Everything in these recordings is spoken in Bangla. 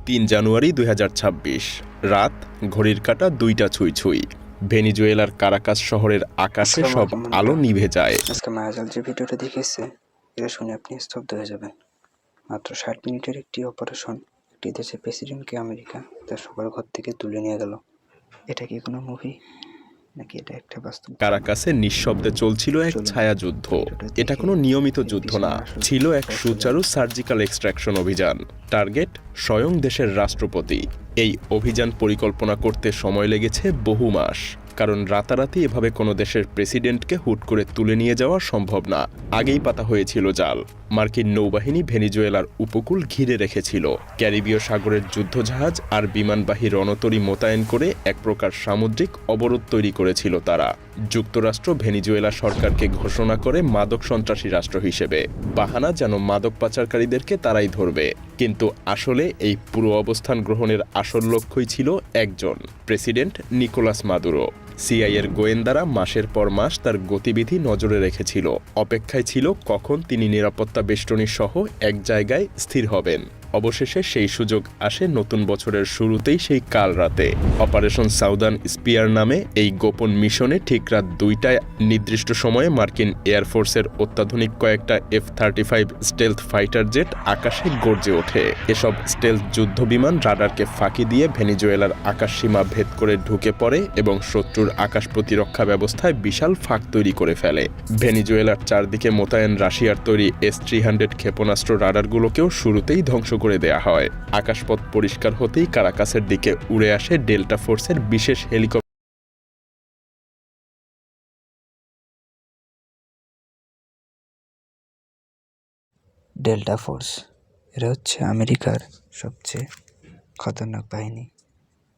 ৩ জানুয়ারি ২০২৬ রাত, ঘড়ির কাঁটা ২টা ছুঁই ছুঁই। ভেনিজুয়েলার কারাকাস শহরের আকাশে সব আলো নিভে যায়। আজকে মায়াজাল যে ভিডিওটা দেখেছে এটা শুনে আপনি স্তব্ধ হয়ে যাবেন। মাত্র ৬০ মিনিটের একটি অপারেশন একটি দেশের প্রেসিডেন্টকে আমেরিকা তার সবার ঘর থেকে তুলে নিয়ে গেল। এটা কি কোনো মুভি নাকি এটা একটা বাস্তব? কারাকাসে নিঃশব্দে চলছিল এক ছায়াযুদ্ধ। এটা কোনো নিয়মিত যুদ্ধ না, ছিল এক সুচারু সার্জিক্যাল এক্সট্রাকশন অভিযান। টার্গেট স্বয়ং দেশের রাষ্ট্রপতি। এই অভিযান পরিকল্পনা করতে সময় লেগেছে বহু মাস, কারণ রাতারাতি এভাবে কোনো দেশের প্রেসিডেন্টকে হুট করে তুলে নিয়ে যাওয়া সম্ভব না। আগেই পাতা হয়েছিল জাল। মার্কিন নৌবাহিনী ভেনিজুয়েলার উপকূল ঘিরে রেখেছিল। ক্যারিবীয় সাগরের যুদ্ধজাহাজ আর বিমানবাহী রণতরী মোতায়েন করে এক প্রকার সামুদ্রিক অবরোধ তৈরি করেছিল তারা। যুক্তরাষ্ট্র ভেনিজুয়েলা সরকারকে ঘোষণা করে মাদক সন্ত্রাসী রাষ্ট্র হিসেবে, বাহানা যেন মাদক পাচারকারীদেরকে তারাই ধরবে। কিন্তু আসলে এই পুরো অবস্থান গ্রহণের আসল লক্ষ্যই ছিল একজন, প্রেসিডেন্ট নিকোলাস মাদুরো। সিআইএর গোয়েন্দারা মাসের পর মাস তার গতিবিধি নজরে রেখেছিল। অপেক্ষায় ছিল কখন তিনি নিরাপত্তা বেষ্টনী সহ এক জায়গায় স্থির হবেন। অবশেষে সেই সুযোগ আসে নতুন বছরের শুরুতেই, সেই কাল রাতে। অপারেশন সাউদার্ন স্পিয়ার নামে এই গোপন মিশনে ঠিক রাত ২টায় নির্দিষ্ট সময়ে মার্কিন এয়ারফোর্সের অত্যাধুনিক কয়েকটা F-35 স্টেলথ ফাইটার জেট আকাশে গর্জে ওঠে। এসব স্টেলথ যুদ্ধবিমান রাডারকে ফাঁকি দিয়ে ভেনিজুয়েলার আকাশসীমা ভেদ করে ঢুকে পড়ে এবং শত্রুর আকাশ প্রতিরক্ষা ব্যবস্থায় বিশাল ফাঁক তৈরি করে ফেলে। ভেনিজুয়েলার চারদিকে মোতায়েন রাশিয়ার তৈরি S-300 ক্ষেপণাস্ত্র রাডারগুলোকেও শুরুতেই ধ্বংস করে দেয়া হয়। আকাশপথ পরিষ্কার হতেই কারাকাসের দিকে উড়ে আসে ডেল্টা ফোর্সের বিশেষ হেলিকপ্টার। ডেল্টা ফোর্স এরা হচ্ছে আমেরিকার সবচেয়ে খতরনাক বাহিনী।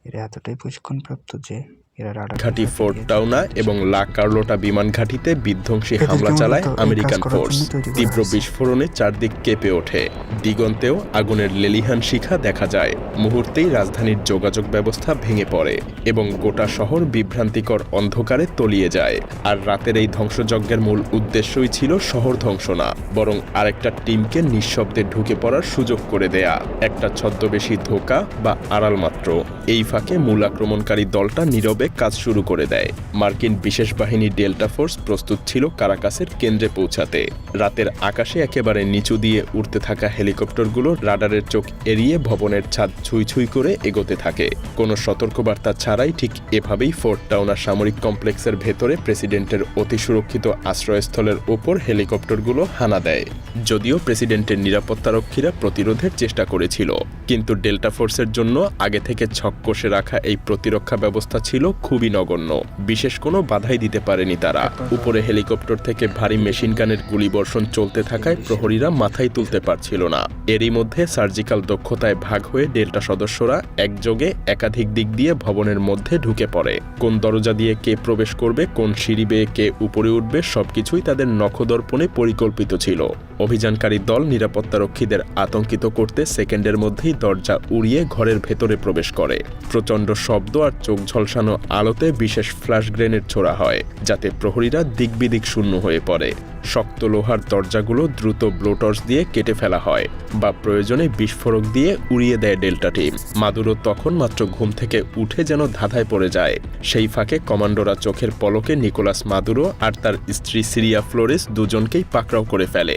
এরা এতটাই প্রশিক্ষণপ্রাপ্ত যে এরা ঘাঁটি ফোর্ট টাউনা এবং লা কার্লোটা বিমান ঘাঁটিতে বিধ্বংসী হামলা চালায় আমেরিকান ফোর্স। তীব্র বিস্ফোরণে চারদিক কেঁপে ওঠে। দিগন্তেও আগুনের লেলিহান শিখা দেখা যায়। মুহূর্তেই রাজধানীর যোগাযোগ ব্যবস্থা ভেঙে পড়ে এবং গোটা শহর বিভ্রান্তিকর অন্ধকারে তলিয়ে যায়। আর রাতের এই ধ্বংসযজ্ঞের মূল উদ্দেশ্যই ছিল শহর ধ্বংস না, বরং আরেকটা টিমকে নিঃশব্দে ঢুকে পড়ার সুযোগ করে দেয়া, একটা ছদ্মবেশী ধোঁকা বা আড়াল মাত্র। এই ফাঁকে মূল আক্রমণকারী দলটা নীরবে কাজ শুরু করে দেয়। মার্কিন বিশেষ বাহিনী ডেল্টা ফোর্স প্রস্তুত ছিল কারাকাসের কেন্দ্রে পৌঁছাতে। রাতের আকাশে একেবারে নিচু দিয়ে উড়তে থাকা হেলিকপ্টারগুলো রাডারের চোখ এড়িয়ে ভবনের ছাদ ছুঁই ছুঁই করে এগোতে থাকে। কোনো সতর্কবার্তা ছাড়াই ঠিক এভাবেই ফোর্ট টাউনা সামরিক কমপ্লেক্সের ভেতরে প্রেসিডেন্টের অতি সুরক্ষিত আশ্রয়স্থলের ওপর হেলিকপ্টারগুলো হানা দেয়। যদিও প্রেসিডেন্টের নিরাপত্তারক্ষীরা প্রতিরোধের চেষ্টা করেছিল, কিন্তু ডেল্টা ফোর্সের জন্য আগে থেকে ছক কষে রাখা এই প্রতিরক্ষা ব্যবস্থা ছিল খুবই নগণ্য। বিশেষ কোনো বাধাই দিতে পারেনি তারা। উপরে হেলিকপ্টার থেকে ভারী মেশিন গানের গুলিবর্ষণ চলতে থাকায় প্রহরীরা মাথায় তুলতে পারছিল না। এরই মধ্যে সার্জিক্যাল দক্ষতায় ভাগ হয়ে ডেল্টা সদস্যরা একযোগে একাধিক দিক দিয়ে ভবনের মধ্যে ঢুকে পড়ে। কোন দরজা দিয়ে কে প্রবেশ করবে, কোন সিঁড়ি বেয়ে কে উপরে উঠবে, সবকিছুই তাদের নখদর্পণে পরিকল্পিত ছিল। অভিযানকারী দল নিরাপত্তারক্ষীদের আতঙ্কিত করতে সেকেন্ডের মধ্যেই দরজা উড়িয়ে ঘরের ভেতরে প্রবেশ করে। প্রচণ্ড শব্দ আর চোখ ঝলসানো আলোতে বিশেষ ফ্ল্যাশ গ্রেনেড ছোড়া হয়, যাতে প্রহরীরা দিকবিদিক শূন্য হয়ে পড়ে। শক্ত লোহার দরজাগুলো দ্রুত ব্লোটর্স দিয়ে কেটে ফেলা হয় বা প্রয়োজনে বিস্ফোরক দিয়ে উড়িয়ে দেয় ডেল্টা টিম। মাদুরো তখন মাত্র ঘুম থেকে উঠে যেন ধাঁধায় পড়ে যায়। সেই ফাঁকে কমান্ডোরা চোখের পলকে নিকোলাস মাদুরো আর তার স্ত্রী সিরিয়া ফ্লোরেস দুজনকেই পাকড়াও করে ফেলে।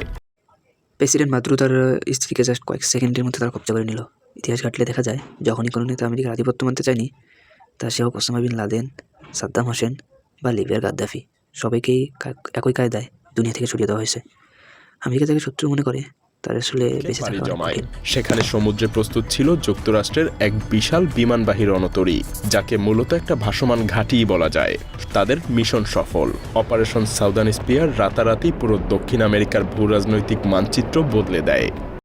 প্রেসিডেন্ট মাদুরো তার স্ত্রীকে জাস্ট কয়েক সেকেন্ডের মধ্যে তারা কব্জা করে নিল। ইতিহাস ঘাটলে দেখা যায়, যখনই কোনো নেতা আমেরিকার আধিপত্য মানতে চায়নি, তা সে হোক Osama bin Laden, Saddam Hussein বা লিবিয়ার গাদ্দাফি, সবাইকেই একই কায়দায় দুনিয়া থেকে সরিয়ে দেওয়া হয়েছে। আমেরিকা তাকে শত্রু মনে করে, তার আসলে বেঁচে থাকা জমায়। সেখানে সমুদ্রে প্রস্তুত ছিল যুক্তরাষ্ট্রের এক বিশাল বিমানবাহী রণতরী, যাকে মূলত একটা ভাসমান ঘাঁটিই বলা যায়। তাদের মিশন সফল। অপারেশন সাউদার্ন স্পিয়ার রাতারাতি পুরো দক্ষিণ আমেরিকার ভূরাজনৈতিক মানচিত্র বদলে দেয়।